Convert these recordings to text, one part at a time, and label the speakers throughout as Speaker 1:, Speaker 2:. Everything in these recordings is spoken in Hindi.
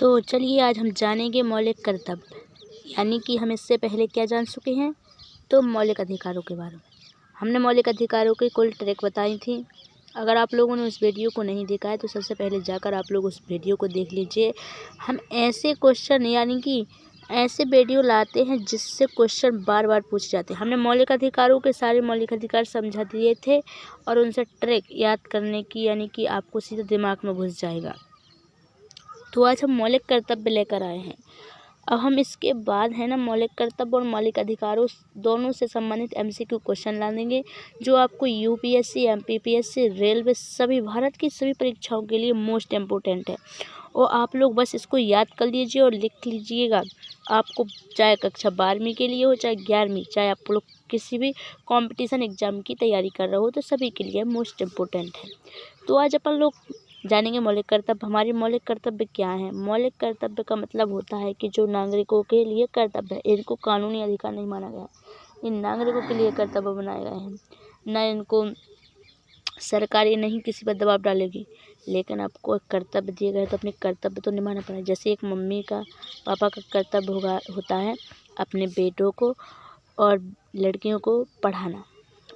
Speaker 1: तो चलिए आज हम जानेंगे मौलिक कर्तव्य, यानी कि हम इससे पहले क्या जान चुके हैं। तो मौलिक अधिकारों के बारे में हमने मौलिक अधिकारों की कुल ट्रिक बताई थी। अगर आप लोगों ने उस वीडियो को नहीं देखा है तो सबसे पहले जाकर आप लोग उस वीडियो को देख लीजिए। हम ऐसे क्वेश्चन यानी कि ऐसे वीडियो लाते हैं जिससे क्वेश्चन बार बार पूछे जाते हैं। हमने मौलिक अधिकारों के सारे मौलिक अधिकार समझा दिए थे और उनसे ट्रिक याद करने की, यानी कि आपको सीधे दिमाग में घुस जाएगा। तो आज हम मौलिक कर्तव्य लेकर आए हैं। अब हम इसके बाद है ना मौलिक कर्तव्य और मौलिक अधिकारों दोनों से संबंधित MCQ क्वेश्चन ला देंगे, जो आपको UPSC, MPPSC, रेलवे सभी भारत की सभी परीक्षाओं के लिए मोस्ट इम्पोर्टेंट है। और आप लोग बस इसको याद कर लीजिए और लिख लीजिएगा। आपको चाहे कक्षा 12वीं के लिए हो, चाहे 11वीं, चाहे आप लोग किसी भी कंपटीशन एग्जाम की तैयारी कर रहे हो, तो सभी के लिए मोस्ट इम्पोर्टेंट है। तो आज अपन लोग जानेंगे मौलिक कर्तव्य। हमारे मौलिक कर्तव्य क्या है। मौलिक कर्तव्य का मतलब होता है कि जो नागरिकों के लिए कर्तव्य है, इनको कानूनी अधिकार नहीं माना गया है। इन नागरिकों के लिए कर्तव्य बनाए गए हैं, न इनको सरकारी नहीं किसी पर दबाव डालेगी, लेकिन आपको एक कर्तव्य दिए गए तो अपने कर्तव्य तो निभाना पड़ेगा। जैसे एक मम्मी का, पापा का कर्तव्य होता है अपने बेटों को और लड़कियों को पढ़ाना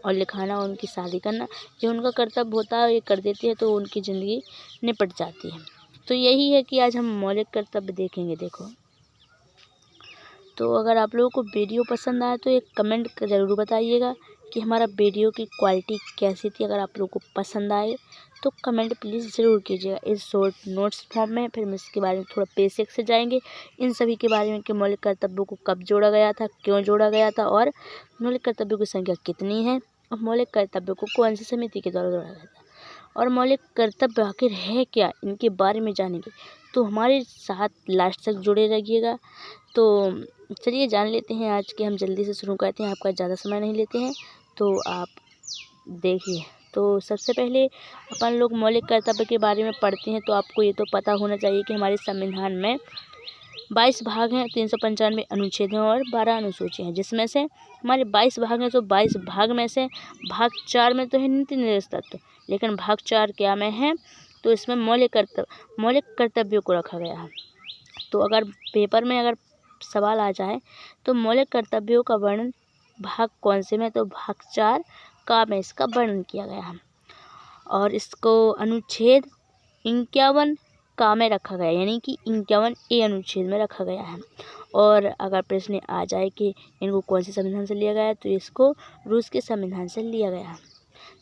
Speaker 1: और लिखाना और उनकी शादी करना, ये उनका कर्तव्य होता है। ये कर देती है तो उनकी ज़िंदगी निपट जाती है। तो यही है कि आज हम मौलिक कर्तव्य देखेंगे। देखो, तो अगर आप लोगों को वीडियो पसंद आए तो एक कमेंट ज़रूर बताइएगा कि हमारा वीडियो की क्वालिटी कैसी थी। अगर आप लोगों को पसंद आए तो कमेंट प्लीज़ ज़रूर कीजिएगा इस शॉर्ट नोट्स फॉर्म में। फिर हम इसके बारे में थोड़ा बेसिक से जाएंगे, इन सभी के बारे में कि मौलिक कर्तव्यों को कब जोड़ा गया था, क्यों जोड़ा गया था, और मौलिक कर्तव्यों की संख्या कितनी है, और मौलिक कर्तव्यों को कौन सी समिति के द्वारा जोड़ा गया था, और मौलिक कर्तव्य आखिर है क्या, इनके बारे में जानेंगे। तो हमारे साथ लास्ट तक जुड़े रहिएगा। तो चलिए जान लेते हैं आज के। हम जल्दी से शुरू करते हैं, आपका ज़्यादा समय नहीं लेते हैं, तो आप देखिए। तो सबसे पहले अपन लोग मौलिक कर्तव्य के बारे में पढ़ते हैं। तो आपको ये तो पता होना चाहिए कि हमारे संविधान में 22 भाग हैं, 395 अनुच्छेद हैं और 12 अनुसूचियाँ हैं। जिसमें से हमारे 22 भाग हैं, तो 22 भाग में से भाग 4 में तो है नीति निर्देश तत्व, लेकिन भाग 4 क्या में है, तो इसमें मौलिक कर्तव्यों को रखा गया है। तो अगर पेपर में अगर सवाल आ जाए तो मौलिक कर्तव्यों का वर्णन भाग कौन से में, तो भाग 4 का में इसका वर्णन किया गया है और इसको अनुच्छेद 51 का में रखा गया, यानी कि 51A अनुच्छेद में रखा गया है। और अगर प्रश्न आ जाए कि इनको कौन से संविधान से लिया गया है, तो इसको रूस के संविधान से लिया गया है।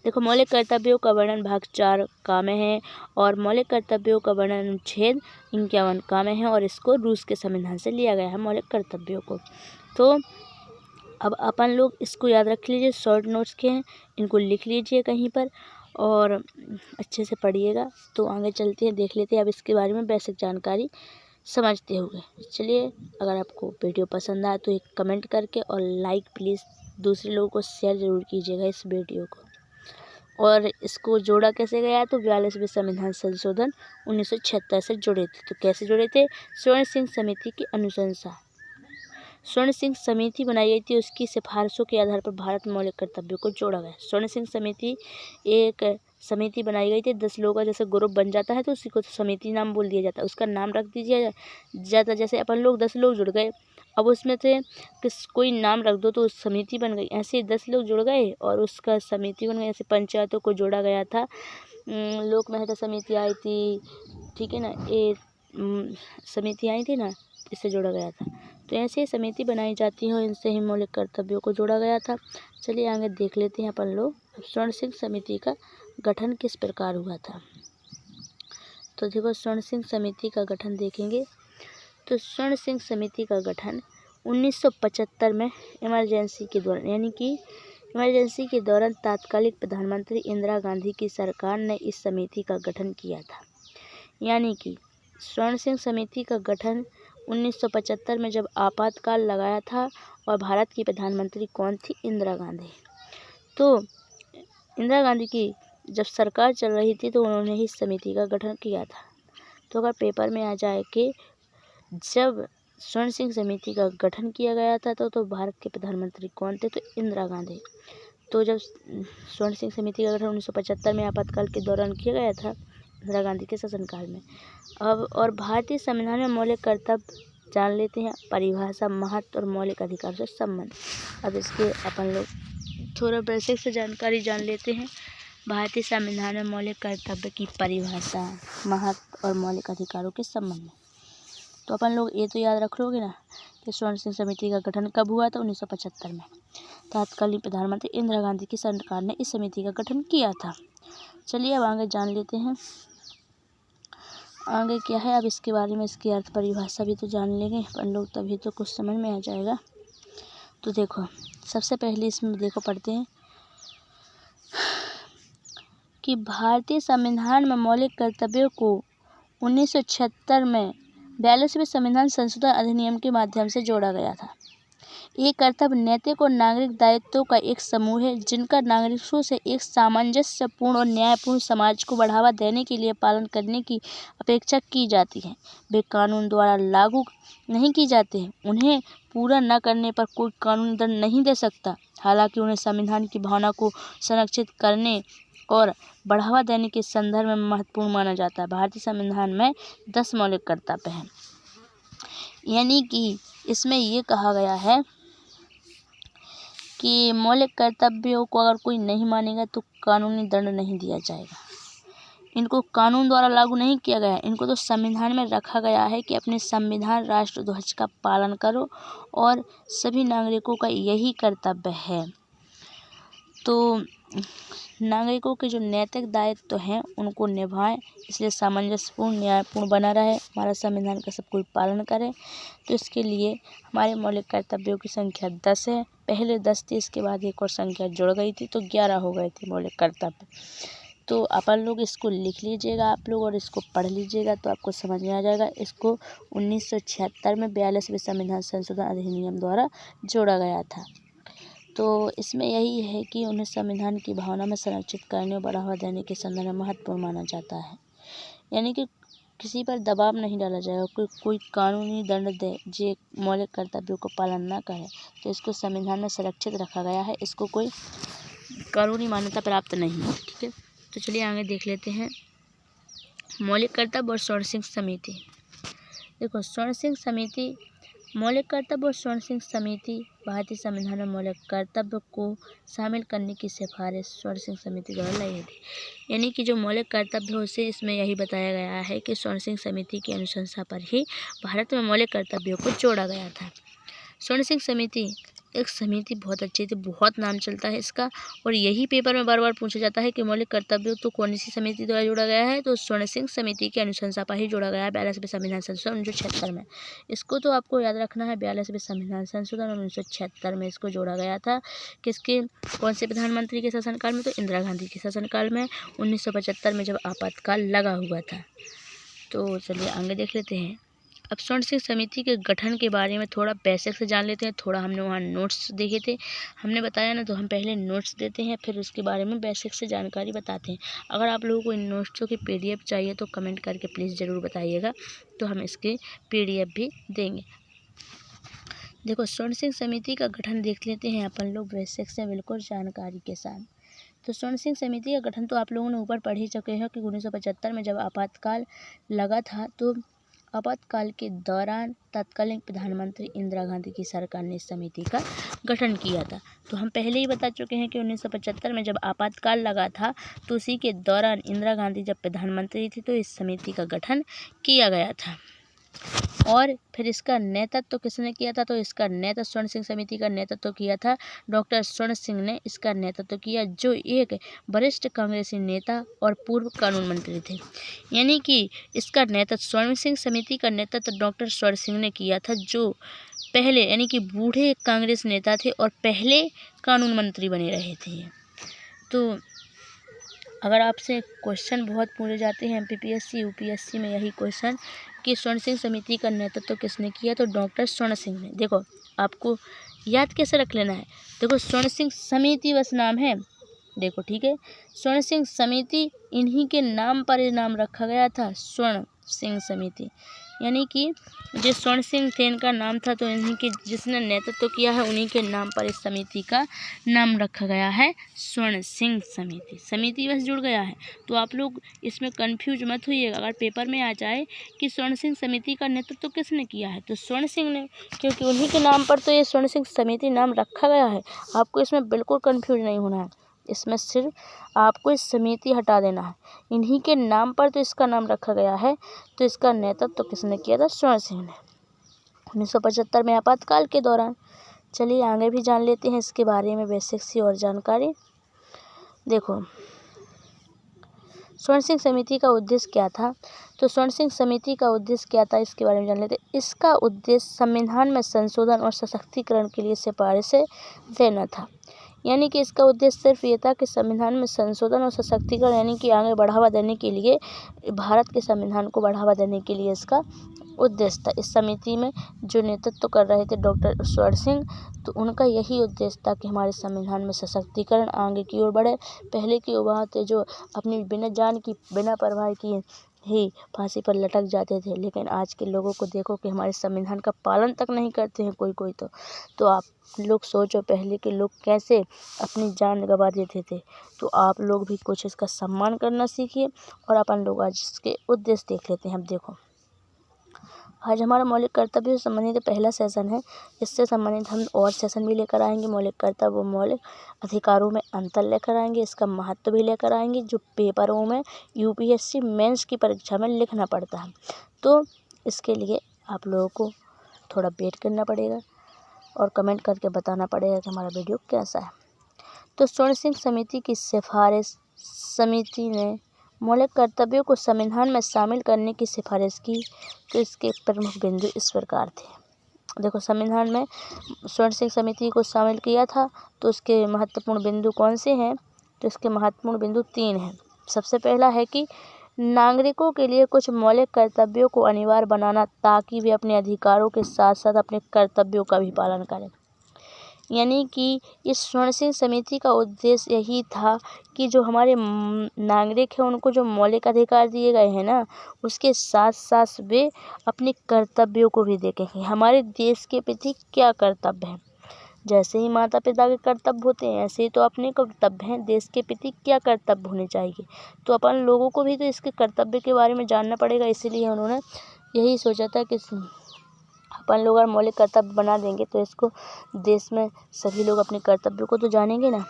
Speaker 1: देखो, मौलिक कर्तव्यों का वर्णन भाग 4 का में है और मौलिक कर्तव्यों का वर्णन अनुच्छेद 51 का में है और इसको रूस के संविधान से लिया गया है मौलिक कर्तव्यों को। तो अब अपन लोग इसको याद रख लीजिए, शॉर्ट नोट्स के हैं, इनको लिख लीजिए कहीं पर और अच्छे से पढ़िएगा। तो आगे चलते हैं, देख लेते हैं अब इसके बारे में बेसिक जानकारी समझते हुए। चलिए, अगर आपको वीडियो पसंद आए तो एक कमेंट करके और लाइक प्लीज़ दूसरे लोगों को शेयर ज़रूर कीजिएगा इस वीडियो को। और इसको जोड़ा कैसे गया, तो 42वें संविधान संशोधन 1976 से जुड़े थे। तो कैसे जुड़े थे, स्वर्ण सिंह समिति की अनुशंसा, स्वर्ण सिंह समिति बनाई गई थी, उसकी सिफारिशों के आधार पर भारत में मौलिक कर्तव्यों को जोड़ा गया। स्वर्ण सिंह समिति एक समिति बनाई गई थी, 10 लोगों का जैसे ग्रुप बन जाता है तो उसी को समिति नाम बोल दिया जाता है, उसका नाम रख दीजिए जाता। जैसे अपन लोग 10 लोग जुड़ गए, अब उसमें से कोई नाम रख दो तो उस समिति बन गई। ऐसे 10 लोग जुड़ गए और उसका समिति बन गई। ऐसे पंचायतों को जोड़ा गया था, लोक मेहता समिति आई थी, ठीक है ना, ये समिति आई थी ना, इससे जोड़ा गया था। तो ऐसे ही समिति बनाई जाती है और इनसे ही मौलिक कर्तव्यों को जोड़ा गया था। चलिए आगे देख लेते हैं अपन लोग स्वर्ण सिंह समिति का गठन किस प्रकार हुआ था। तो देखो, स्वर्ण सिंह समिति का गठन देखेंगे तो स्वर्ण सिंह समिति का गठन 1975 में इमरजेंसी के दौरान, यानी कि इमरजेंसी के दौरान तात्कालिक प्रधानमंत्री इंदिरा गांधी की सरकार ने इस समिति का गठन किया था। यानी कि स्वर्ण सिंह समिति का गठन 1975 में जब आपातकाल लगाया था और भारत की प्रधानमंत्री कौन थी, इंदिरा गांधी। तो इंदिरा गांधी की जब सरकार चल रही थी तो उन्होंने ही समिति का गठन किया था। तो अगर पेपर में आ जाए कि जब स्वर्ण सिंह समिति का गठन किया गया था तो भारत के प्रधानमंत्री कौन थे, तो इंदिरा गांधी। तो जब स्वर्ण सिंह समिति का गठन 1975 में आपातकाल के दौरान किया गया था इंदिरा गांधी के शासनकाल में। अब और भारतीय संविधान में मौलिक कर्तव्य जान लेते हैं, परिभाषा, महत्व और मौलिक अधिकार से संबंध। अब इसके अपन लोग थोड़ा बेसिक से जानकारी जान लेते हैं। भारतीय संविधान में मौलिक कर्तव्य की परिभाषा, महत्व और मौलिक अधिकारों के संबंध में। तो अपन लोग ये तो याद रख लोगे ना कि स्वर्ण सिंह समिति का गठन कब हुआ था? 1975 में। तत्कालीन प्रधानमंत्री इंदिरा गांधी की सरकार ने इस समिति का गठन किया था। चलिए अब आगे जान लेते हैं आगे क्या है। अब इसके बारे में इसकी अर्थ परिभाषा भी तो जान लेंगे अपन लोग, तभी तो कुछ समझ में आ जाएगा। तो देखो सबसे पहले इसमें देखो पढ़ते हैं कि भारतीय संविधान में मौलिक कर्तव्यों को 1976 में 42वें संविधान संशोधन अधिनियम के माध्यम से जोड़ा गया था। ये कर्तव्य नैतिक और नागरिक दायित्वों का एक समूह है जिनका नागरिकों से एक सामंजस्यपूर्ण और न्यायपूर्ण समाज को बढ़ावा देने के लिए पालन करने की अपेक्षा की जाती है। वे कानून द्वारा लागू नहीं की जाते हैं। उन्हें पूरा न करने पर कोई कानूनी दंड नहीं दे सकता। हालांकि उन्हें संविधान की भावना को संरक्षित करने और बढ़ावा देने के संदर्भ में महत्वपूर्ण माना जाता है। भारतीय संविधान में 10 मौलिक कर्तव्य हैं, यानी कि इसमें ये कहा गया है कि मौलिक कर्तव्यों को अगर कोई नहीं मानेगा तो कानूनी दंड नहीं दिया जाएगा। इनको कानून द्वारा लागू नहीं किया गया है, इनको तो संविधान में रखा गया है कि अपने संविधान राष्ट्रध्वज का पालन करो और सभी नागरिकों का यही कर्तव्य है। तो नागरिकों के जो नैतिक दायित्व हैं उनको निभाएं, इसलिए सामंजस्यपूर्ण न्यायपूर्ण बना रहे, हमारा संविधान का सब कोई पालन करे। तो इसके लिए हमारे मौलिक कर्तव्यों की संख्या 10 है। पहले 10 थी, इसके बाद एक और संख्या जुड़ गई थी तो 11 हो गए थे मौलिक कर्तव्य। तो अपन लोग इसको लिख लीजिएगा आप लोग और इसको पढ़ लीजिएगा तो आपको समझ में आ जाएगा। इसको 1976 में 42वें संविधान संशोधन अधिनियम द्वारा जोड़ा गया था। तो इसमें यही है कि उन्हें संविधान की भावना में संरक्षित करने और बढ़ावा देने के संदर्भ में महत्वपूर्ण माना जाता है, यानी कि किसी पर दबाव नहीं डाला जाएगा। कोई कानूनी दंड दे जो मौलिक कर्तव्यों को पालन ना करे तो इसको संविधान में संरक्षित रखा गया है, इसको कोई कानूनी मान्यता प्राप्त नहीं है। ठीक है, तो चलिए आगे देख लेते हैं मौलिक कर्तव्य और स्वर्ण सिंह समिति। देखो स्वर्ण सिंह समिति, मौलिक कर्तव्य और स्वर्ण सिंह समिति भारतीय संविधान में मौलिक कर्तव्य को शामिल करने की सिफारिश स्वर्ण सिंह समिति द्वारा लाई गई थी। यानी कि जो मौलिक कर्तव्य हो से इसमें यही बताया गया है कि स्वर्ण सिंह समिति की अनुशंसा पर ही भारत में मौलिक कर्तव्यों को जोड़ा गया था। स्वर्ण सिंह समिति एक समिति बहुत अच्छी थी, बहुत नाम चलता है इसका, और यही पेपर में बार बार पूछा जाता है कि मौलिक कर्तव्यों तो कौन सी समिति द्वारा जोड़ा गया है, तो स्वर्ण सिंह समिति की अनुशंसा पर ही जोड़ा गया है 42वें संविधान संशोधन 1976 में। इसको तो आपको याद रखना है, 42वें संविधान संशोधन 1976 में इसको जोड़ा गया था। किसके, कौन से प्रधानमंत्री के शासनकाल में? तो इंदिरा गांधी के शासनकाल में 1975 में जब आपातकाल लगा हुआ था। तो चलिए आगे देख लेते हैं। अब स्वर्ण सिंह समिति के गठन के बारे में थोड़ा बेसिक से जान लेते हैं। थोड़ा हमने वहाँ नोट्स देखे थे, हमने बताया ना, तो हम पहले नोट्स देते हैं फिर उसके बारे में बेसिक से जानकारी बताते हैं। अगर आप लोगों को इन नोट्सों की PDF चाहिए तो कमेंट करके प्लीज़ ज़रूर बताइएगा, तो हम इसके PDF भी देंगे। देखो स्वर्ण सिंह समिति का गठन देख लेते हैं अपन लोग बेसिक से बिल्कुल जानकारी के साथ। तो स्वर्ण सिंह समिति का गठन तो आप लोगों ने ऊपर पढ़ ही चुके हैं कि 1975 में जब आपातकाल लगा था, तो आपातकाल के दौरान तत्कालीन प्रधानमंत्री इंदिरा गांधी की सरकार ने इस समिति का गठन किया था। तो हम पहले ही बता चुके हैं कि 1975 में जब आपातकाल लगा था तो उसी के दौरान इंदिरा गांधी जब प्रधानमंत्री थी तो इस समिति का गठन किया गया था। और फिर इसका नेतृत्व किसने किया था? तो इसका नेतृत्व स्वर्ण सिंह समिति का नेतृत्व किया था डॉक्टर स्वर्ण सिंह ने इसका नेतृत्व किया, जो एक वरिष्ठ कांग्रेसी नेता और पूर्व कानून मंत्री थे। यानी कि इसका नेतृत्व स्वर्ण सिंह समिति का नेतृत्व डॉक्टर स्वर्ण सिंह ने किया था, जो पहले यानी कि बूढ़े कांग्रेस नेता थे और पहले कानून मंत्री बने रहे थे। तो अगर आपसे क्वेश्चन बहुत पूछे जाते हैं MPPSC UPSC में यही क्वेश्चन कि स्वर्ण सिंह समिति का नेतृत्व किसने किया, तो डॉक्टर स्वर्ण सिंह ने। देखो आपको याद कैसे रख लेना है, देखो स्वर्ण सिंह समिति बस नाम है, देखो ठीक है, स्वर्ण सिंह समिति इन्हीं के नाम पर ये नाम रखा गया था, स्वर्ण सिंह समिति, यानी कि जो स्वर्ण सिंह थे इनका नाम था, तो इन्हीं के जिसने नेतृत्व किया है उन्हीं के नाम पर इस समिति का नाम रखा गया है स्वर्ण सिंह समिति। समिति बस जुड़ गया है, तो आप लोग इसमें कंफ्यूज मत होइएगा। अगर पेपर में आ जाए कि स्वर्ण सिंह समिति का नेतृत्व किसने किया है, तो स्वर्ण सिंह ने, क्योंकि उन्हीं के नाम पर तो ये स्वर्ण सिंह समिति नाम रखा गया है। आपको इसमें बिल्कुल कंफ्यूज नहीं होना है, इसमें सिर्फ आपको इस समिति हटा देना है। इन्हीं के नाम पर तो इसका नाम रखा गया है, तो इसका नेतृत्व तो किसने किया था? स्वर्ण सिंह ने 1975 में आपातकाल के दौरान। चलिए आगे भी जान लेते हैं इसके बारे में बेसिक सी और जानकारी। देखो, स्वर्ण सिंह समिति का उद्देश्य क्या था? तो स्वर्ण सिंह समिति का उद्देश्य क्या था इसके बारे में जान लेते हैं। इसका उद्देश्य संविधान में संशोधन और सशक्तिकरण के लिए सिफारिशें देना था। यानी कि इसका उद्देश्य सिर्फ ये था कि संविधान में संशोधन और सशक्तिकरण, यानी कि आगे बढ़ावा देने के लिए, भारत के संविधान को बढ़ावा देने के लिए इसका उद्देश्य था। इस समिति में जो नेतृत्व कर रहे थे डॉक्टर स्वर्ण सिंह, तो उनका यही उद्देश्य था कि हमारे संविधान में सशक्तिकरण आगे की ओर बढ़े। पहले की युवा थे जो अपनी बिना जान की, बिना परवाह किए ही फांसी पर लटक जाते थे, लेकिन आज के लोगों को देखो कि हमारे संविधान का पालन तक नहीं करते हैं कोई कोई। तो आप लोग सोचो पहले के लोग कैसे अपनी जान गंवा देते थे। तो आप लोग भी कुछ इसका सम्मान करना सीखिए, और अपन लोग आज इसके उद्देश्य देख लेते हैं। अब देखो, आज हमारा मौलिक कर्तव्य से संबंधित पहला सेशन है। इससे संबंधित हम और सेशन भी लेकर आएंगे। मौलिक कर्तव्य व मौलिक अधिकारों में अंतर लेकर आएंगे, इसका महत्व भी लेकर आएंगे, जो पेपरों में यूपीएससी मेंस की परीक्षा में लिखना पड़ता है। तो इसके लिए आप लोगों को थोड़ा वेट करना पड़ेगा और कमेंट करके बताना पड़ेगा कि हमारा वीडियो कैसा है। तो स्वर्ण सिंह समिति की सिफारिश, समिति ने मौलिक कर्तव्यों को संविधान में शामिल करने की सिफारिश की। तो इसके प्रमुख बिंदु इस प्रकार थे। देखो, संविधान में स्वर्ण सिंह समिति को शामिल किया था, तो उसके महत्वपूर्ण बिंदु कौन से हैं? तो इसके महत्वपूर्ण बिंदु 3 हैं। सबसे पहला है कि नागरिकों के लिए कुछ मौलिक कर्तव्यों को अनिवार्य बनाना, ताकि वे अपने अधिकारों के साथ साथ अपने कर्तव्यों का भी पालन करें। यानी कि इस स्वर्ण सिंह समिति का उद्देश्य यही था कि जो हमारे नागरिक हैं उनको जो मौलिक अधिकार दिए गए हैं ना, उसके साथ साथ वे अपने कर्तव्यों को भी देखेंगे। हमारे देश के प्रति क्या कर्तव्य है, जैसे ही माता पिता के कर्तव्य होते हैं, ऐसे ही तो अपने कर्तव्य हैं। देश के प्रति क्या कर्तव्य होने चाहिए, तो अपन लोगों को भी तो इसके कर्तव्य के बारे में जानना पड़ेगा। इसीलिए उन्होंने यही सोचा था कि अपन लोग अगर मौलिक कर्तव्य बना देंगे तो इसको देश में सभी लोग अपने कर्तव्यों को तो जानेंगे ना।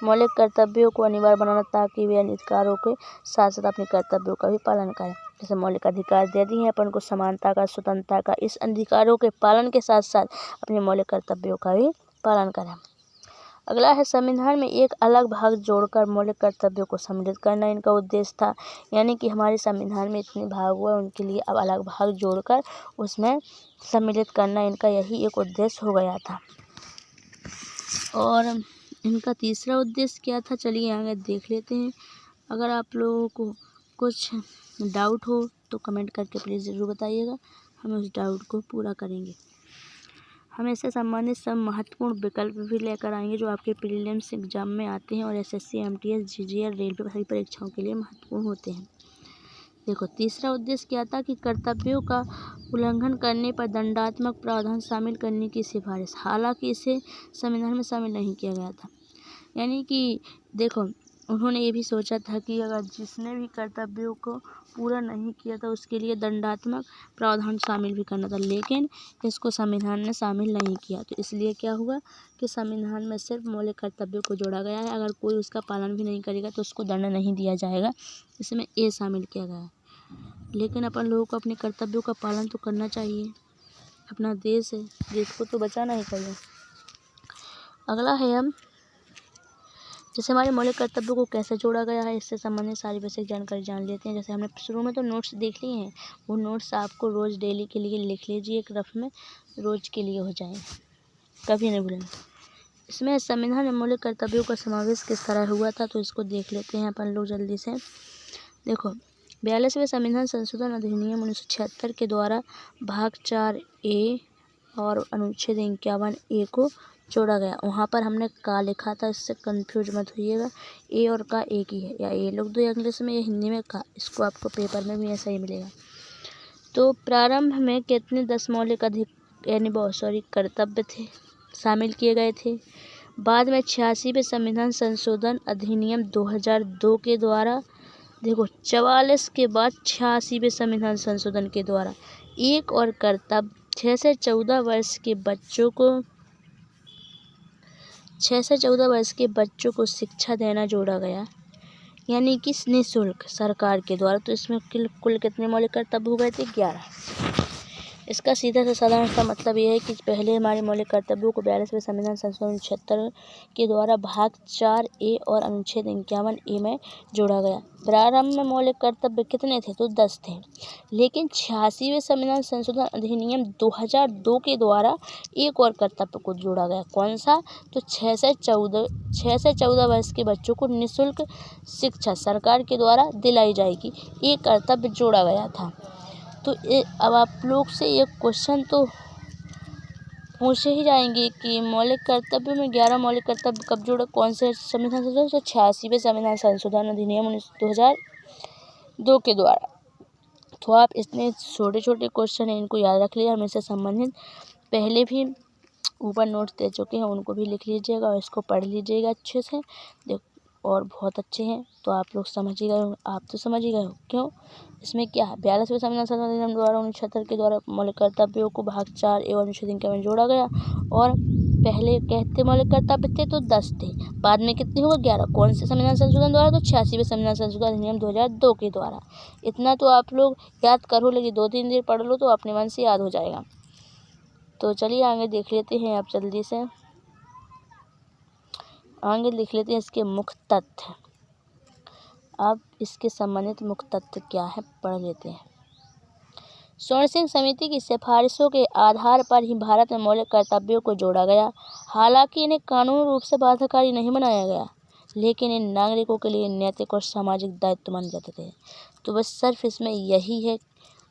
Speaker 1: मौलिक कर्तव्यों को अनिवार्य बनाना, ताकि वे अधिकारों के साथ साथ अपने कर्तव्यों का भी पालन करें। जैसे मौलिक अधिकार दे दिए हैं अपन को, समानता का, स्वतंत्रता का, इस अधिकारों के पालन के साथ साथ अपने मौलिक कर्तव्यों का भी पालन करें। अगला है, संविधान में एक अलग भाग जोड़कर मौलिक कर्तव्यों को सम्मिलित करना इनका उद्देश्य था। यानी कि हमारे संविधान में इतने भाग हुए, उनके लिए अब अलग भाग जोड़कर उसमें सम्मिलित करना इनका यही एक उद्देश्य हो गया था। और इनका तीसरा उद्देश्य क्या था, चलिए आगे देख लेते हैं। अगर आप लोगों को कुछ डाउट हो तो कमेंट करके प्लीज़ ज़रूर बताइएगा, हम उस डाउट को पूरा करेंगे। हम इससे संबंधित सब महत्वपूर्ण विकल्प भी लेकर आएंगे जो आपके प्रीलिम्स एग्जाम में आते हैं और एसएससी, एमटीएस, जीजीएल, रेलवे सभी परीक्षाओं के लिए महत्वपूर्ण होते हैं। देखो, तीसरा उद्देश्य क्या था कि कर्तव्यों का उल्लंघन करने पर दंडात्मक प्रावधान शामिल करने की सिफारिश। हालांकि इसे संविधान में शामिल नहीं किया गया था। यानी कि देखो, उन्होंने ये भी सोचा था कि अगर जिसने भी कर्तव्यों को पूरा नहीं किया था उसके लिए दंडात्मक प्रावधान शामिल भी करना था, लेकिन इसको संविधान ने शामिल नहीं किया। तो इसलिए क्या हुआ कि संविधान में सिर्फ मौलिक कर्तव्यों को जोड़ा गया है। अगर कोई उसका पालन भी नहीं करेगा तो उसको दंड नहीं दिया जाएगा, इसमें ये शामिल किया गया है। लेकिन अपन लोगों को अपने कर्तव्यों का पालन तो करना चाहिए। अपना देश है, देश को तो बचाना ही चाहिए। अगला है, हम जैसे हमारे मौलिक कर्तव्यों को कैसे जोड़ा गया है, इससे संबंधित सारी बेसिक जानकारी जान लेते हैं। जैसे हमने शुरू में तो नोट्स देख लिए हैं, वो नोट्स आपको रोज़ डेली के लिए लिख लीजिए, एक रफ में रोज़ के लिए हो जाएंगे, कभी नहीं भूलेंगे। इसमें संविधान में मौलिक कर्तव्यों का समावेश किस तरह हुआ था, तो इसको देख लेते हैं अपन लोग जल्दी से। देखो, 42वें संविधान संशोधन अधिनियम 1976 के द्वारा भाग 4A और अनुच्छेद 51A को जोड़ा गया। वहाँ पर हमने का लिखा था, इससे कंफ्यूज मत होइएगा। ए और का एक ही है, या ए लिख दो इंग्लिश में या हिंदी में का, इसको आपको पेपर में भी ऐसा ही मिलेगा। तो प्रारंभ में कितने 10 मौलिक कर्तव्य थे शामिल किए गए थे। बाद में 86वें संविधान संशोधन अधिनियम 2002 के द्वारा, देखो 44 के बाद 86वें संविधान संशोधन के द्वारा एक और कर्तव्य 6 से 14 वर्ष के बच्चों को शिक्षा देना जोड़ा गया, यानी कि निःशुल्क सरकार के द्वारा। तो इसमें कुल कितने मौलिक कर्तव्य हो गए थे? 11। इसका सीधा सा साधारण सा मतलब ये है कि पहले हमारे मौलिक कर्तव्यों को 42वें संविधान संशोधन 76 के द्वारा भाग 4A और अनुच्छेद 51A में जोड़ा गया। प्रारंभ में मौलिक कर्तव्य कितने थे? तो 10 थे, लेकिन 86वें संविधान संशोधन अधिनियम 2002 के द्वारा एक और कर्तव्य को जोड़ा गया। कौन सा? तो 6 से 14 वर्ष के बच्चों को निःशुल्क शिक्षा सरकार के द्वारा दिलाई जाएगी, ये कर्तव्य जोड़ा गया था। तो अब आप लोग से एक क्वेश्चन तो पूछे ही जाएंगे कि मौलिक कर्तव्य में 11 मौलिक कर्तव्य कब जोड़ा, कौन से संविधान संशोधन? तो 86वें संविधान संशोधन अधिनियम 2002 के द्वारा। तो आप इतने छोटे छोटे क्वेश्चन हैं, इनको याद रख लिया। हम इससे संबंधित पहले भी ऊपर नोट्स दे चुके हैं, उनको भी लिख लीजिएगा और इसको पढ़ लीजिएगा अच्छे से। देखो और बहुत अच्छे हैं, तो आप लोग समझ ही गए हो। आप तो समझ ही गए हो, क्यों? इसमें क्या है? 42वें संविधान संशोधन अधिनियम द्वारा 1976 के द्वारा मौलिक कर्तव्यों को भाग 4 एवं अनुच्छेद 51 में जोड़ा गया। और पहले कहते मौलिक कर्तव्य थे तो 10 थे, बाद में कितने हुए? 11। कौन से संविधान संशोधन द्वारा? तो 86वें संविधान संशोधन अधिनियम 2002 के द्वारा। इतना तो आप लोग याद करो, लेकिन 2-3 दिन पढ़ लो तो अपने मन से याद हो जाएगा। तो चलिए आगे देख लेते हैं, आप जल्दी से आगे लिख लेते हैं इसके मुख्य तथ्य। अब इसके संबंधित मुख्य तथ्य क्या है, पढ़ लेते हैं। स्वर्ण सिंह समिति की सिफारिशों के आधार पर ही भारत में मौलिक कर्तव्यों को जोड़ा गया। हालांकि इन्हें कानूनी रूप से बाध्यकारी नहीं बनाया गया, लेकिन इन नागरिकों के लिए नैतिक और सामाजिक दायित्व माने जाते थे। तो बस सिर्फ इसमें यही है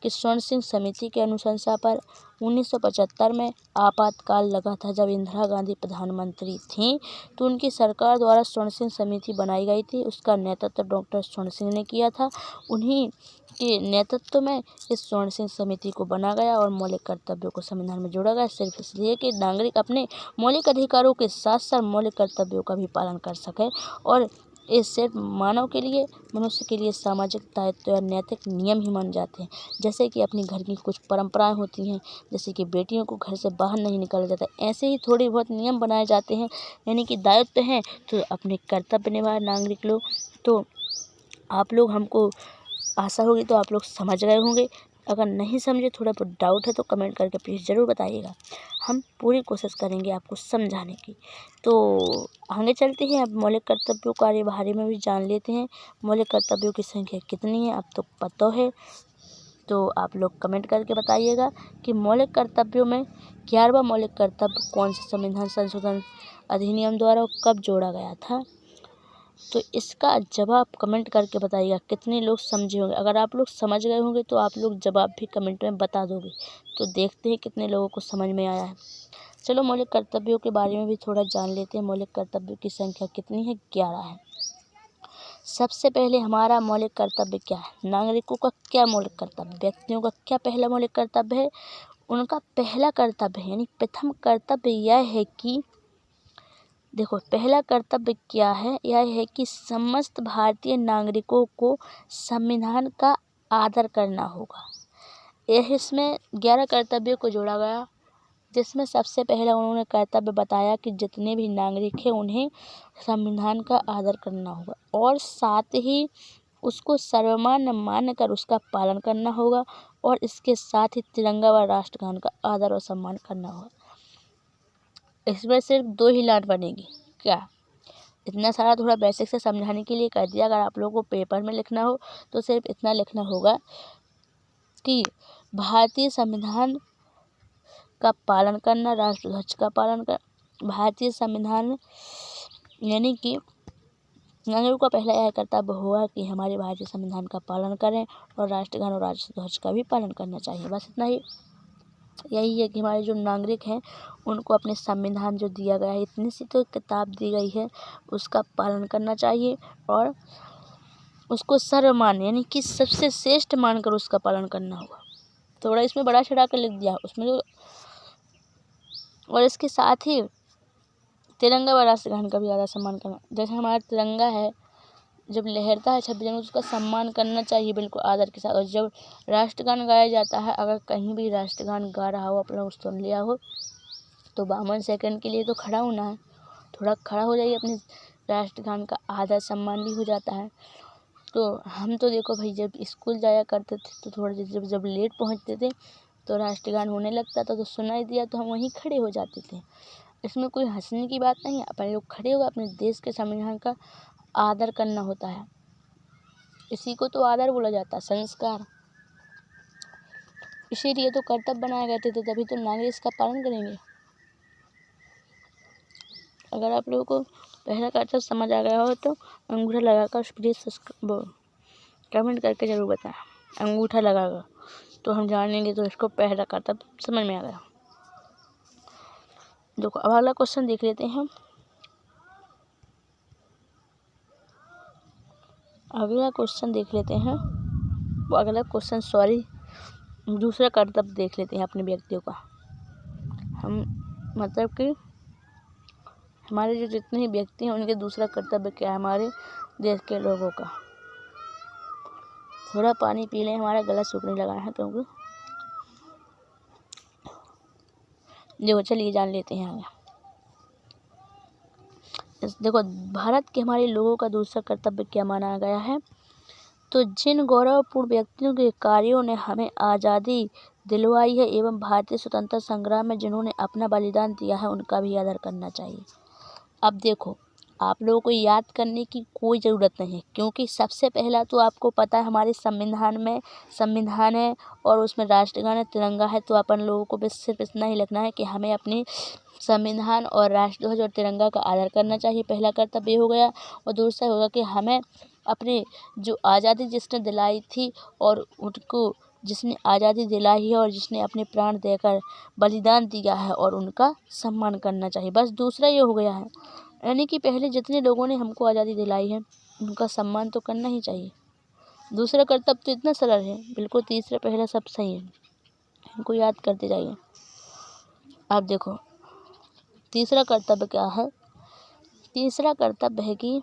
Speaker 1: कि स्वर्ण सिंह समिति के अनुशंसा पर 1975 में आपातकाल लगा था। जब इंदिरा गांधी प्रधानमंत्री थीं, तो उनकी सरकार द्वारा स्वर्ण सिंह समिति बनाई गई थी। उसका नेतृत्व डॉक्टर स्वर्ण सिंह ने किया था। उन्हीं के नेतृत्व में इस स्वर्ण सिंह समिति को बना गया और मौलिक कर्तव्यों को संविधान में जोड़ा गया, सिर्फ इसलिए कि नागरिक अपने मौलिक अधिकारों के साथ साथ मौलिक कर्तव्यों का भी पालन कर सके। और ये सिर्फ मानव के लिए, मनुष्य के लिए सामाजिक दायित्व और नैतिक नियम ही माने जाते हैं। जैसे कि अपनी घर की कुछ परंपराएं होती हैं, जैसे कि बेटियों को घर से बाहर नहीं निकाला जाता, ऐसे ही थोड़ी बहुत नियम बनाए जाते हैं, यानी कि दायित्व हैं तो अपने कर्तव्य निभाए नागरिक लोग। तो आप लोग, हमको आशा होगी तो आप लोग समझ गए होंगे। अगर नहीं समझे, थोड़ा बहुत डाउट है तो कमेंट करके प्लीज़ ज़रूर बताइएगा। हम पूरी कोशिश करेंगे आपको समझाने की। तो आगे चलते हैं, अब मौलिक कर्तव्यों के बारे में भी जान लेते हैं। मौलिक कर्तव्यों की संख्या कितनी है, अब तो पता है। तो आप लोग कमेंट करके बताइएगा कि मौलिक कर्तव्यों में 11वां मौलिक कर्तव्य कौन से संविधान संशोधन अधिनियम द्वारा कब जोड़ा गया था। तो इसका जवाब कमेंट करके बताइएगा कितने लोग समझे होंगे। अगर आप लोग समझ गए होंगे तो आप लोग जवाब भी कमेंट में बता दोगे। तो देखते हैं कितने लोगों को समझ में आया है। चलो मौलिक कर्तव्यों के बारे में भी थोड़ा जान लेते हैं। मौलिक कर्तव्यों की संख्या कितनी है? 11 है। सबसे पहले हमारा मौलिक कर्तव्य क्या है? नागरिकों का क्या मौलिक कर्तव्य, व्यक्तियों का क्या पहला मौलिक कर्तव्य है? उनका पहला कर्तव्य है, यानी प्रथम कर्तव्य यह है कि, देखो पहला कर्तव्य क्या है, यह है कि समस्त भारतीय नागरिकों को संविधान का आदर करना होगा। यह इसमें 11 कर्तव्यों को जोड़ा गया, जिसमें सबसे पहला उन्होंने कर्तव्य बताया कि जितने भी नागरिक हैं उन्हें संविधान का आदर करना होगा और साथ ही उसको सर्वमान्य मानकर उसका पालन करना होगा और इसके साथ ही तिरंगा व राष्ट्रगान का आदर और सम्मान करना होगा। इसमें सिर्फ 2 ही लाइन बनेगी। क्या? इतना सारा थोड़ा बेसिक से समझाने के लिए कर दिया। अगर आप लोगों को पेपर में लिखना हो तो सिर्फ इतना लिखना होगा कि भारतीय संविधान का पालन करना, राष्ट्रध्वज का पालन कर, भारतीय संविधान, यानी कि नागरिकों का पहला यह कर्तव्य हुआ कि हमारे भारतीय संविधान का पालन करें और राष्ट्रगान और राष्ट्रध्वज का भी पालन करना चाहिए। बस इतना ही। यही है कि हमारे जो नागरिक हैं उनको अपने संविधान जो दिया गया है, इतनी सी तो किताब दी गई है, उसका पालन करना चाहिए और उसको सर्वमान्य यानी कि सबसे श्रेष्ठ मानकर उसका पालन करना होगा। थोड़ा इसमें बड़ा चढ़ा कर लिख दिया उसमें जो, और इसके साथ ही तिरंगा व राष्ट्रगान का भी ज़्यादा सम्मान करना। जैसे हमारा तिरंगा है, जब लहरता है 26 जनवरी उसका सम्मान करना चाहिए बिल्कुल आदर के साथ। और जब राष्ट्रगान गाया जाता है, अगर कहीं भी राष्ट्रगान गा रहा हो, आप लोग सुन लिया हो, तो 52 सेकंड के लिए तो खड़ा होना है, थोड़ा खड़ा हो जाइए, अपने राष्ट्रगान का आदर सम्मान भी हो जाता है। तो हम तो देखो भाई, जब स्कूल जाया करते थे तो थोड़ा जब लेट पहुंचते थे तो राष्ट्रगान होने लगता था, तो सुनाई दिया तो हम वहीं खड़े हो जाते थे। इसमें कोई हंसने की बात नहीं है, अपन लोग खड़े हो अपने देश के संविधान का आदर करना होता है। इसी को तो आदर बोला जाता है, संस्कार। इसीलिए तो कर्तव्य बनाए गए थे, तो तभी तो नागरिक इसका पालन करेंगे। अगर आप लोगों को पहला कर्तव्य समझ आ गया हो तो अंगूठा लगाकर प्लीज़ कमेंट करके ज़रूर बताएं। अंगूठा लगाकर तो हम जानेंगे, तो इसको पहला कर्तव्य समझ में आ गया। देखो अब अगला क्वेश्चन देख लेते हैं। अगला क्वेश्चन दूसरा कर्तव्य देख लेते हैं अपने व्यक्तियों का। हम मतलब कि हमारे जो जितने ही व्यक्ति हैं उनके दूसरा कर्तव्य क्या है हमारे देश के लोगों का। थोड़ा पानी पी लें, हमारा गला सूखने लगा है क्योंकि। देखो चलिए जान लेते हैं आगे। देखो भारत के हमारे लोगों का दूसरा कर्तव्य क्या माना गया है, तो जिन गौरवपूर्ण व्यक्तियों के कार्यों ने हमें आज़ादी दिलवाई है एवं भारतीय स्वतंत्रता संग्राम में जिन्होंने अपना बलिदान दिया है, उनका भी आदर करना चाहिए। अब देखो, आप लोगों को याद करने की कोई ज़रूरत नहीं है, क्योंकि सबसे पहला तो आपको पता है हमारे संविधान है और उसमें राष्ट्रगान है, तिरंगा है। तो अपन लोगों को बस सिर्फ इतना ही लिखना है कि हमें अपने संविधान और राष्ट्रध्वज और तिरंगा का आदर करना चाहिए, पहला कर्तव्य हो गया। और दूसरा होगा कि हमें अपने जो आज़ादी जिसने दिलाई थी और उनको जिसने आज़ादी दिलाई है और जिसने अपने प्राण देकर बलिदान दिया है, और उनका सम्मान करना चाहिए। बस दूसरा ये हो गया है, यानी कि पहले जितने लोगों ने हमको आज़ादी दिलाई है उनका सम्मान तो करना ही चाहिए। दूसरा कर्तव्य तो इतना सरल है बिल्कुल, तीसरा पहला सब सही है, इनको याद करते जाइए। अब देखो तीसरा कर्तव्य क्या है। तीसरा कर्तव्य है कि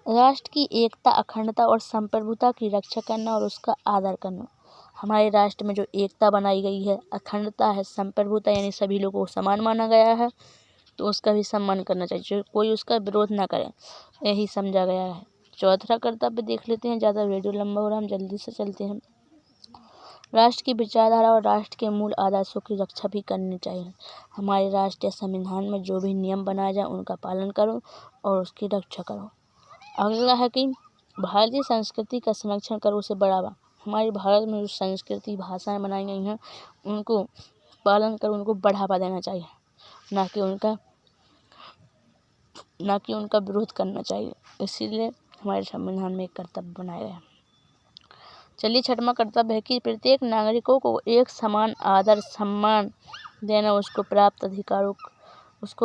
Speaker 1: राष्ट्र की एकता, अखंडता और संप्रभुता की रक्षा करना और उसका आदर करना। हमारे राष्ट्र में जो एकता बनाई गई है, अखंडता है, संप्रभुता यानी सभी लोगों को समान माना गया है, तो उसका भी सम्मान करना चाहिए, कोई उसका विरोध ना करे, यही समझा गया है। चौथा कर्तव्य देख लेते हैं, ज़्यादा वीडियो लंबा हो रहा है, हम जल्दी से चलते हैं। राष्ट्र की विचारधारा और राष्ट्र के मूल आदर्शों की रक्षा भी करनी चाहिए। हमारे राष्ट्रीय संविधान में जो भी नियम बनाए जाए उनका पालन करो और उसकी रक्षा करो। अगला है कि भारतीय संस्कृति का संरक्षण करो, उसे बढ़ावा। हमारे भारत में जो संस्कृति भाषाएं बनाई गई हैं उनको पालन करो, उनको बढ़ावा देना चाहिए, ना कि उनका विरोध करना चाहिए। इसीलिए हमारे संविधान में एक कर्तव्य बनाया गया है। चलिए छठवां कर्तव्य है कि प्रत्येक नागरिकों को एक समान आदर सम्मान देना, उसको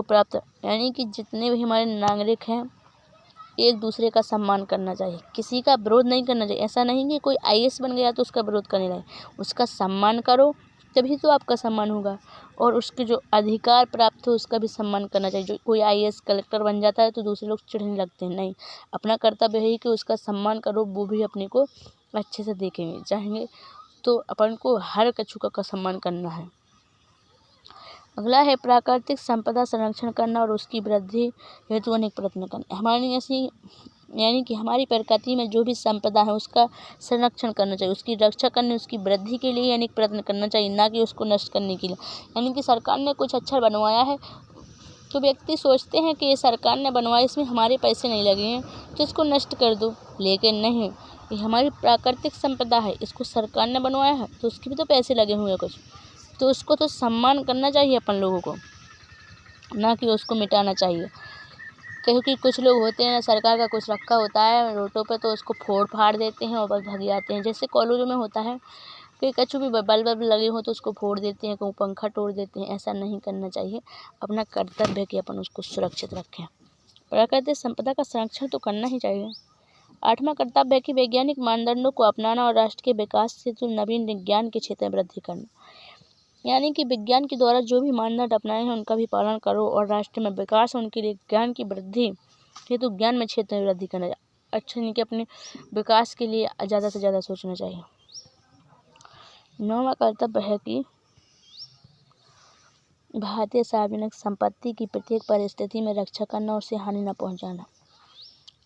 Speaker 1: प्राप्त यानी कि जितने भी हमारे नागरिक हैं एक दूसरे का सम्मान करना चाहिए, किसी का विरोध नहीं करना चाहिए। ऐसा नहीं कि कोई IAS बन गया तो उसका विरोध करने लगे, उसका सम्मान करो तभी तो आपका सम्मान होगा, और उसके जो अधिकार प्राप्त हो उसका भी सम्मान करना चाहिए। जो कोई IAS कलेक्टर बन जाता है तो दूसरे लोग चिढ़ने लगते हैं, नहीं, अपना कर्तव्य है कि उसका सम्मान करो, वो भी अपने को अच्छे से देखेंगे चाहेंगे, तो अपन को हर कछुआ का सम्मान करना है। अगला है प्राकृतिक संपदा संरक्षण करना और उसकी वृद्धि हेतु अनेक प्रयत्न करना। हमारी ऐसी यानी कि हमारी प्रकृति में जो भी संपदा है उसका संरक्षण करना चाहिए, उसकी रक्षा करने, उसकी वृद्धि के लिए अनेक प्रयत्न करना चाहिए, ना कि उसको नष्ट करने के लिए। यानी कि सरकार ने कुछ अच्छा बनवाया है तो व्यक्ति सोचते हैं कि ये सरकार ने बनवाया, इसमें हमारे पैसे नहीं लगे हैं तो इसको नष्ट कर दो, लेकिन नहीं, ये हमारी प्राकृतिक संपदा है, इसको सरकार ने बनवाया है तो उसके भी तो पैसे लगे हुए हैं कुछ, तो उसको तो सम्मान करना चाहिए अपन लोगों को, ना कि उसको मिटाना चाहिए। क्योंकि कुछ लोग होते हैं सरकार का कुछ रखा होता है रोडों पे तो उसको फोड़ फाड़ देते हैं और बस भाग जाते हैं। जैसे कॉलेजों में होता है कि कछु भी बल्ब लगे हो तो उसको फोड़ देते हैं, कहूँ पंखा तोड़ देते हैं। ऐसा नहीं करना चाहिए। अपना कर्तव्य है कि अपन उसको सुरक्षित रखें। प्राकृतिक संपदा का संरक्षण तो करना ही चाहिए। 8वां कर्तव्य है कि वैज्ञानिक मानदंडों को अपनाना और राष्ट्र के विकास से जो नवीन विज्ञान के क्षेत्र में वृद्धि करना। यानी कि विज्ञान के द्वारा जो भी मानदंड अपनाए हैं उनका भी पालन करो और राष्ट्र में विकास उनके लिए ज्ञान की वृद्धि हेतु ज्ञान में क्षेत्र में वृद्धि करना चाहिए। अच्छा नहीं कि अपने विकास के लिए ज़्यादा से ज़्यादा सोचना चाहिए। 9वां कर्तव्य है कि भारतीय सार्वजनिक संपत्ति की प्रत्येक परिस्थिति में रक्षा करना और उसे हानि न पहुंचाना।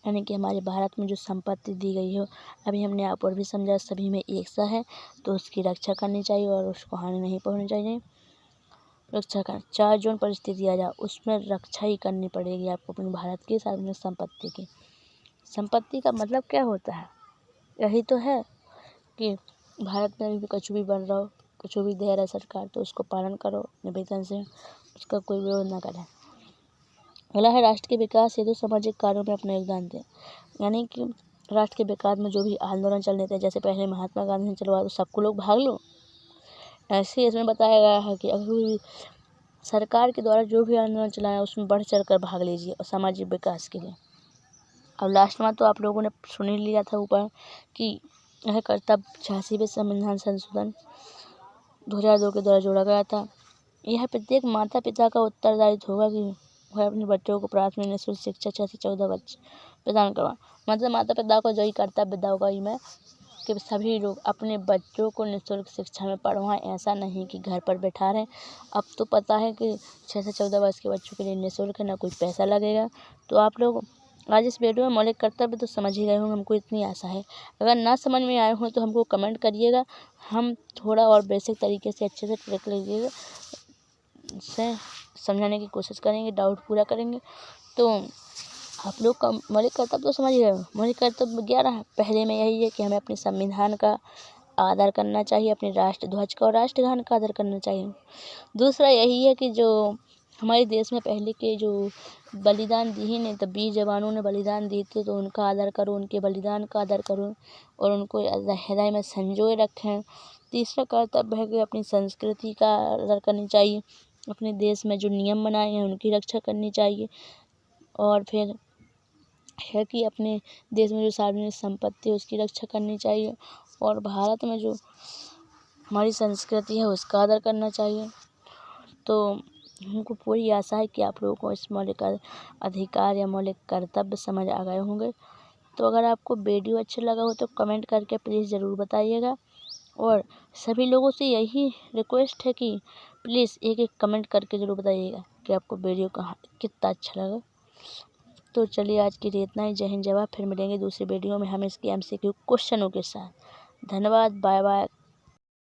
Speaker 1: यानी कि हमारे भारत में जो संपत्ति दी गई हो, अभी हमने आप और भी समझा, सभी में एक सा है तो उसकी रक्षा करनी चाहिए और उसको हानि नहीं पहुंचनी चाहिए। रक्षा कर चाहे जो परिस्थिति आ जाए उसमें रक्षा ही करनी पड़ेगी आपको अपने भारत की सार्वजनिक संपत्ति की। संपत्ति का मतलब क्या होता है? यही तो है कि भारत में भी कुछ भी बन रहा हो, कुछ भी दे रहा है सरकार, तो उसको पालन करो निवेदन से, उसका कोई विरोध ना करें। अगला है राष्ट्र के विकास हेतु सामाजिक कार्यों में अपना योगदान दें। यानी कि राष्ट्र के विकास में जो भी आंदोलन चल रहे थे, जैसे पहले महात्मा गांधी ने चलवाया तो सबको लोग भाग लो, ऐसे इसमें बताया गया है कि अभी भी सरकार के द्वारा जो भी आंदोलन चलाया उसमें बढ़ चढ़ कर भाग लीजिए और सामाजिक विकास के लिए। अब लास्ट में तो आप लोगों ने सुन ही लिया था ऊपर कि यह कर्तव्य 86वें संविधान संशोधन 2002 के द्वारा जोड़ा गया था। यह प्रत्येक माता पिता का उत्तरदायित्व होगा कि वह अपने बच्चों को प्राथमिक निःशुल्क शिक्षा 6 से 14 वर्ष प्रदान करवा। मतलब माता पिता को जो ही कर्तव्य होगा ही मैं कि सभी लोग अपने बच्चों को निःशुल्क शिक्षा में पढ़वाएं। ऐसा नहीं कि घर पर बैठा रहें। अब तो पता है कि 6 से 14 वर्ष के बच्चों के लिए निःशुल्क है, ना कोई पैसा लगेगा। तो आप लोग आज इस वीडियो में मौलिक कर्तव्य तो समझ ही गए होंगे, हमको इतनी आशा है। अगर ना समझ में आए हो तो हमको कमेंट करिएगा, हम थोड़ा और बेसिक तरीके से अच्छे से ट्रिक लीजिएगा से समझाने की कोशिश करेंगे, डाउट पूरा करेंगे। तो आप लोग का मौलिक कर्तव्य तो समझ गए हो। मौलिक कर्तव्य 11 है। पहले में यही है कि हमें अपने संविधान का आदर करना चाहिए, अपने राष्ट्र ध्वज का और राष्ट्रगान का आदर करना चाहिए। दूसरा यही है कि जो हमारे देश में पहले के जो बलिदान दिए ने, तो 20 जवानों ने बलिदान दिए थे, तो उनका आदर करो, उनके बलिदान का आदर करो और उनको हृदय में संजोए रखें। तीसरा कर्तव्य है कि अपनी संस्कृति का आदर करनी चाहिए, अपने देश में जो नियम बनाए हैं उनकी रक्षा करनी चाहिए। और फिर है कि अपने देश में जो सार्वजनिक संपत्ति है उसकी रक्षा करनी चाहिए और भारत में जो हमारी संस्कृति है उसका आदर करना चाहिए। तो हमको पूरी आशा है कि आप लोगों को इस मौलिक अधिकार या मौलिक कर्तव्य समझ आ गए होंगे। तो अगर आपको वीडियो अच्छा लगा हो तो कमेंट करके प्लीज़ ज़रूर बताइएगा और सभी लोगों से यही रिक्वेस्ट है कि प्लीज़ एक एक कमेंट करके ज़रूर बताइएगा कि आपको वीडियो कितना अच्छा लगा। तो चलिए आज के लिए इतना ही। जय हिंद जय भारत। फिर मिलेंगे दूसरी वीडियो में हम इसके MCQ क्वेश्चनों के साथ। धन्यवाद। Bye bye.